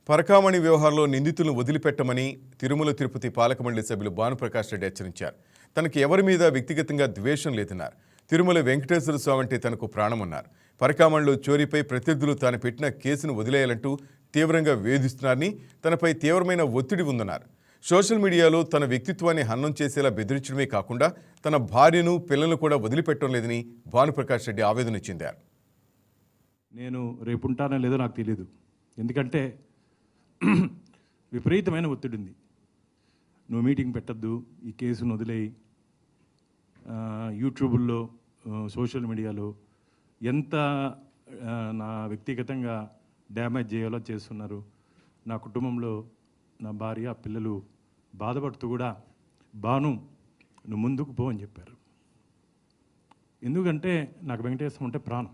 పరకామణి వ్యవహారంలో నిందితులను వదిలిపెట్టమని తిరుమల తిరుపతి పాలక మండలి సభ్యులు భానుప్రకాష్ రెడ్డి హెచ్చరించారు. తనకు ఎవరి మీద వ్యక్తిగతంగా ద్వేషం లేదన్నారు. తిరుమల వెంకటేశ్వర స్వామి అంటే తనకు ప్రాణమన్నారు. పరకామణిలో చోరీపై ప్రత్యర్థులు తాను పెట్టిన కేసును వదిలేయాలంటూ తీవ్రంగా వేధిస్తున్నారని, తనపై తీవ్రమైన ఒత్తిడి ఉందన్నారు. సోషల్ మీడియాలో తన వ్యక్తిత్వాన్ని హననం చేసేలా బెదిరించడమే కాకుండా తన భార్యను పిల్లలను కూడా వదిలిపెట్టడం లేదని భానుప్రకాష్ రెడ్డి ఆవేదన చెందారు. నేను రేపుంటానో లేదో నాకు తెలియదు, ఎందుకంటే విపరీతమైన ఒత్తిడి ఉంది. నువ్వు మీటింగ్ పెట్టద్దు, ఈ కేసును వదిలేయి, యూట్యూబ్లో సోషల్ మీడియాలో ఎంత నా వ్యక్తిగతంగా డ్యామేజ్ చేయాలో చేస్తున్నారు. నా కుటుంబంలో నా భార్య పిల్లలు బాధపడుతూ కూడా బాను నువ్వు ముందుకు పో అని చెప్పారు. ఎందుకంటే నాకు వెంకటేశ్వరం అంటే ప్రాణం.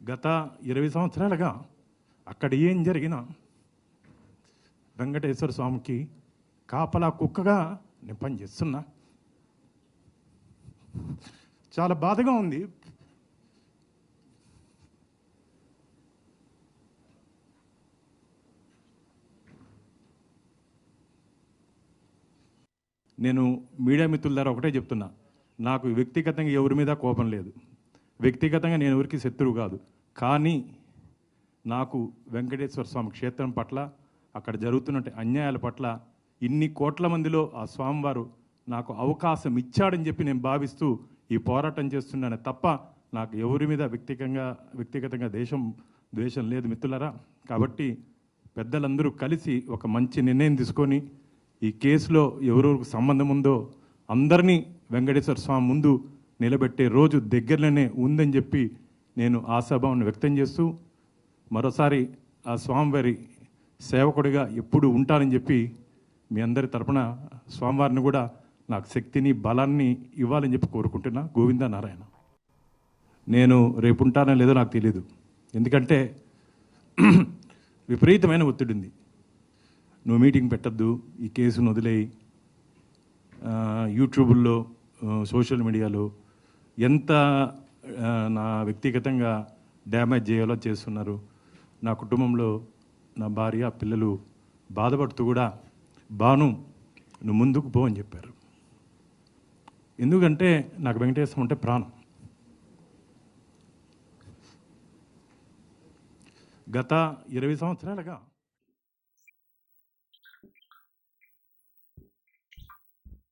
గత 20 సంవత్సరాలుగా అక్కడ ఏం జరిగినా వెంకటేశ్వర స్వామికి కాపలా కుక్కగా నేను పనిచేస్తున్నా. చాలా బాధగా ఉంది. నేను మీడియా మిత్రుల ద్వారా ఒకటే చెప్తున్నా, నాకు వ్యక్తిగతంగా ఎవరి మీద కోపం లేదు, వ్యక్తిగతంగా నేను ఎవరికి శత్రువు కాదు. కానీ నాకు వెంకటేశ్వర స్వామి క్షేత్రం పట్ల, అక్కడ జరుగుతున్న అన్యాయాల పట్ల, ఇన్ని కోట్ల మందిలో ఆ స్వామివారు నాకు అవకాశం ఇచ్చాడని చెప్పి నేను భావిస్తూ ఈ పోరాటం చేస్తున్నానే తప్ప నాకు ఎవరి మీద వ్యక్తిగతంగా ద్వేషం లేదు మిత్రులారా. కాబట్టి పెద్దలందరూ కలిసి ఒక మంచి నిర్ణయం తీసుకొని ఈ కేసులో ఎవరెవరికి సంబంధం ఉందో అందరినీ వెంకటేశ్వర స్వామి ముందు నిలబెట్టే రోజు దగ్గరలోనే ఉందని చెప్పి నేను ఆశాభావాన్ని వ్యక్తం చేస్తూ మరోసారి ఆ స్వామివారి సేవకుడిగా ఎప్పుడు ఉంటానని చెప్పి మీ అందరి తరపున స్వామివారిని కూడా నాకు శక్తిని బలాన్ని ఇవ్వాలని చెప్పి కోరుకుంటున్నా. గోవింద నారాయణ. నేను రేపు ఉంటానో లేదో నాకు తెలియదు, ఎందుకంటే విపరీతమైన ఒత్తిడి ఉంది. నువ్వు మీటింగ్ పెట్టద్దు, ఈ కేసును వదిలేయి, యూట్యూబ్లో సోషల్ మీడియాలో ఎంత నా వ్యక్తిగతంగా డ్యామేజ్ చేయాలో చేస్తున్నారు. నా కుటుంబంలో నా భార్య పిల్లలు బాధపడుతూ కూడా బాను నువ్వు ముందుకు పో అని చెప్పారు. ఎందుకంటే నాకు వెంకటేశ్వరం అంటే ప్రాణం. గత 20 సంవత్సరాలుగా